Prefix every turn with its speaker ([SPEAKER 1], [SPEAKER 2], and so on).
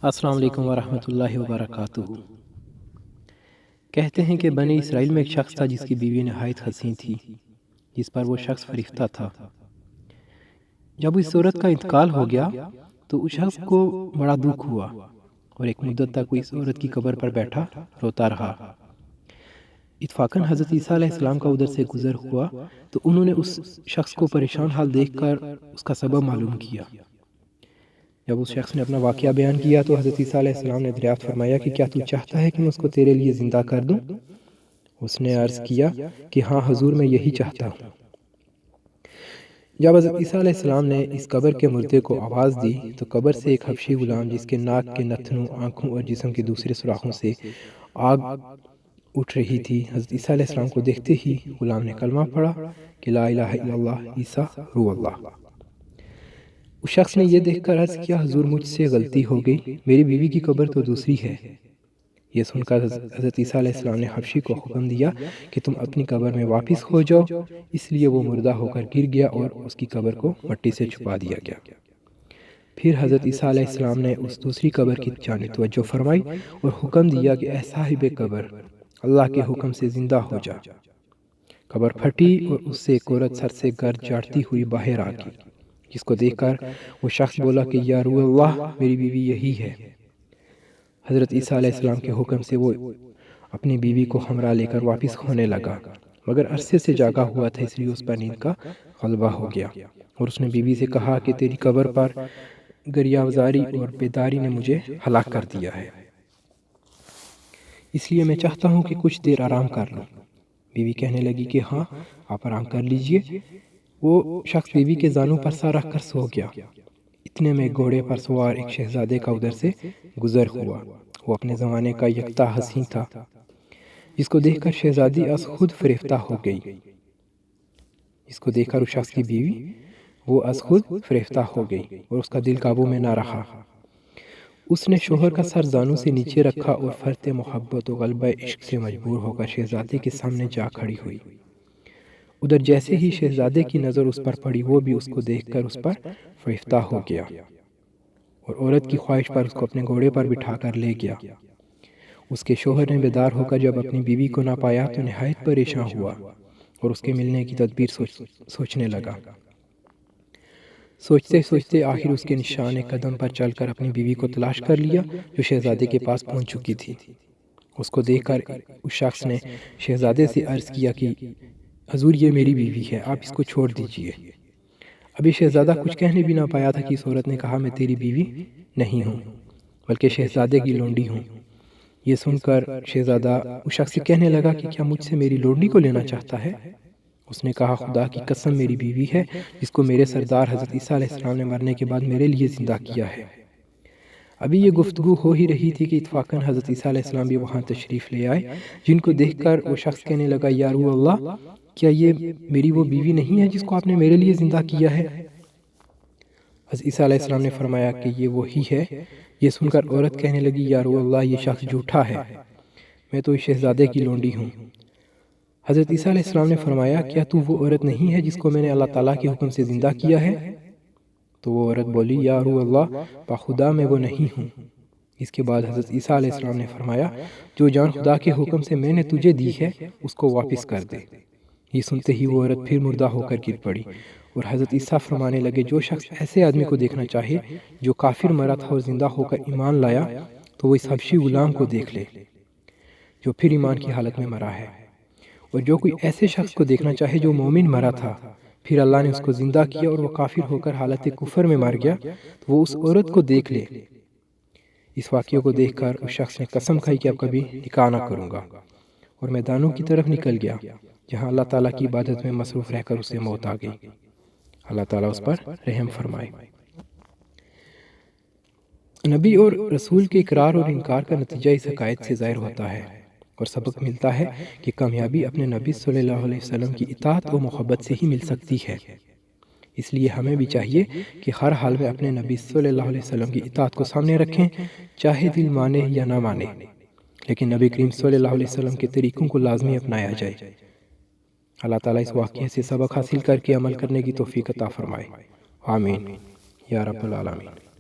[SPEAKER 1] السلام علیکم ورحمۃ اللہ وبرکاتہ۔ کہتے ہیں کہ بنی اسرائیل میں ایک شخص تھا جس کی بیوی نہایت حسین تھی، جس پر وہ شخص فریفتہ تھا۔ جب اس عورت کا انتقال ہو گیا تو اس شخص کو بڑا دکھ ہوا اور ایک مدت تک وہ اس عورت کی قبر پر بیٹھا روتا رہا۔ اتفاقاً حضرت عیسیٰ علیہ السلام کا ادھر سے گزر ہوا تو انہوں نے اس شخص کو پریشان حال دیکھ کر اس کا سبب معلوم کیا۔ جب اس شخص نے اپنا واقعہ بیان کیا تو حضرت عیسیٰ علیہ السلام نے دریافت فرمایا کہ کیا تو چاہتا ہے کہ میں اس کو تیرے لیے زندہ کر دوں؟ اس نے عرض کیا کہ ہاں حضور، میں یہی چاہتا ہوں۔ جب حضرت عیسیٰ علیہ السلام نے اس قبر کے مردے کو آواز دی تو قبر سے ایک حبشی غلام جس کے ناک کے نتنوں، آنکھوں اور جسم کے دوسرے سوراخوں سے آگ اٹھ رہی تھی، حضرت عیسیٰ علیہ السلام کو دیکھتے ہی غلام نے کلمہ پڑھا کہ لا الہ الا اللہ عیسیٰ روح اللہ۔ اس شخص نے یہ دیکھ کر عرض کیا حضور، مجھ سے غلطی ہو گئی، میری بیوی کی قبر تو دوسری ہے۔ یہ سن کر حضرت عیسیٰ علیہ السلام نے حبشی کو حکم دیا کہ تم اپنی قبر میں واپس ہو جاؤ۔ اس لیے وہ مردہ ہو کر گر گیا اور اس کی قبر کو مٹی سے چھپا دیا گیا۔ پھر حضرت عیسیٰ علیہ السلام نے اس دوسری قبر کی جانب توجہ فرمائی اور حکم دیا کہ اے صاحب قبر، اللہ کے حکم سے زندہ ہو جا۔ قبر پھٹی اور اس سے ایک عورت سر سے گرد چاٹتی ہوئی باہر آ گئی، جس کو دیکھ کر وہ شخص بولا کہ یا روح اللہ، میری بیوی یہی ہے۔ حضرت عیسیٰ علیہ السلام کے حکم سے وہ اپنی بیوی کو ہمراہ لے کر واپس ہونے لگا، مگر عرصے سے جاگا ہوا تھا، اس لیے اس پر نیند کا غلبہ ہو گیا اور اس نے بیوی سے کہا کہ تیری قبر پر گریہوزاری اور بیداری نے مجھے ہلاک کر دیا ہے، اس لیے میں چاہتا ہوں کہ کچھ دیر آرام کر لوں۔ بیوی کہنے لگی کہ ہاں، آپ آرام کر لیجئے۔ وہ شخص بیوی کے زانوں پر سر رکھ کر سو گیا۔ اتنے میں گھوڑے پر سوار ایک شہزادے کا ادھر سے گزر ہوا۔ وہ اپنے زمانے کا یکتا حسین تھا، جس کو دیکھ کر شہزادی از خود فریفتہ ہو گئی۔ جس کو دیکھ کر اس شخص کی بیوی وہ از خود فریفتہ ہو گئی اور اس کا دل قابو میں نہ رہا۔ اس نے شوہر کا سر زانوں سے نیچے رکھا اور فرط محبت و غلبہ عشق سے مجبور ہو کر شہزادے کے سامنے جا کھڑی ہوئی۔ ادھر جیسے ہی شہزادے کی نظر اس پر پڑی، وہ بھی اس کو دیکھ کر اس پر فریفتہ ہو گیا اور عورت کی خواہش پر اس کو اپنے گھوڑے پر بٹھا کر لے گیا۔ اس کے شوہر نے بیدار ہو کر جب اپنی بیوی کو نہ پایا تو نہایت پریشان ہوا اور اس کے ملنے کی تدبیر سوچنے لگا۔ سوچتے سوچتے آخر اس کے نشان قدم پر چل کر اپنی بیوی کو تلاش کر لیا، جو شہزادے کے پاس پہنچ چکی تھی۔ اس کو دیکھ کر اس شخص نے شہزادے سے عرض کیا کہ حضور، یہ میری بیوی ہے، آپ اس کو چھوڑ دیجئے۔ ابھی شہزادہ کچھ کہنے بھی نہ پایا تھا کہ اس عورت نے کہا میں تیری بیوی نہیں ہوں بلکہ شہزادے کی لونڈی ہوں۔ یہ سن کر شہزادہ اس شخص سے کہنے لگا کہ کیا مجھ سے میری لونڈی کو لینا چاہتا ہے؟ اس نے کہا خدا کی قسم، میری بیوی ہے، جس کو میرے سردار حضرت عیسیٰ علیہ السلام نے مرنے کے بعد میرے لیے زندہ کیا ہے۔ ابھی یہ گفتگو ہو ہی رہی تھی کہ اتفاقاً حضرت عیسیٰ علیہ السلام بھی وہاں تشریف لے آئے، جن کو دیکھ کر وہ شخص کہنے لگا یا روح اللہ، کیا یہ میری وہ بیوی نہیں ہے جس کو آپ نے میرے لیے زندہ کیا ہے؟ حضرت عیسیٰ علیہ السلام نے فرمایا کہ یہ وہی ہے۔ یہ سن کر عورت کہنے لگی یا روح اللہ، یہ شخص جھوٹا ہے، میں تو اس شہزادے کی لونڈی ہوں۔ حضرت عیسیٰ علیہ السلام نے فرمایا کیا تو وہ عورت نہیں ہے جس کو میں نے اللہ تعالیٰ کے حکم سے زندہ کیا ہے؟ تو وہ عورت بولی یا روح اللہ، بخدا میں وہ نہیں ہوں۔ اس کے بعد حضرت عیسیٰ علیہ السلام نے فرمایا جو جان خدا کے حکم سے میں نے تجھے دی ہے اس کو واپس کر دے۔ یہ سنتے ہی وہ عورت پھر مردہ ہو کر گر پڑی اور حضرت عیسیٰ فرمانے لگے جو شخص ایسے آدمی کو دیکھنا چاہے جو کافر مرا تھا اور زندہ ہو کر ایمان لایا تو وہ اس حبشی غلام کو دیکھ لے جو پھر ایمان کی حالت میں مرا ہے، اور جو کوئی ایسے شخص کو دیکھنا چاہے جو مومن مرا تھا پھر اللہ نے اس کو زندہ کیا اور وہ کافر ہو کر حالت کفر میں مر گیا تو وہ اس عورت کو دیکھ لے۔ اس واقعے کو دیکھ کر اس شخص نے قسم کھائی کہ اب کبھی نکاح نہ کروں گا اور میدانوں کی طرف نکل گیا جہاں اللہ تعالیٰ کی عبادت میں مصروف رہ کر اسے موت آ گئی۔ اللہ تعالیٰ اس پر رحم فرمائے۔ نبی اور رسول کے اقرار اور انکار کا نتیجہ اس حقائق سے ظاہر ہوتا ہے اور سبق ملتا ہے کہ کامیابی اپنے نبی صلی اللہ علیہ وسلم کی اطاعت و محبت سے ہی مل سکتی ہے۔ اس لیے ہمیں بھی چاہیے کہ ہر حال میں اپنے نبی صلی اللہ علیہ وسلم کی اطاعت کو سامنے رکھیں، چاہے دل مانے یا نہ مانے، لیکن نبی کریم صلی اللہ علیہ وسلم کے طریقوں کو لازمی اپنایا جائے۔ اللہ تعالیٰ اس واقعے سے سبق حاصل کر کے عمل کرنے کی توفیق عطا فرمائے، آمین یا رب العالمین۔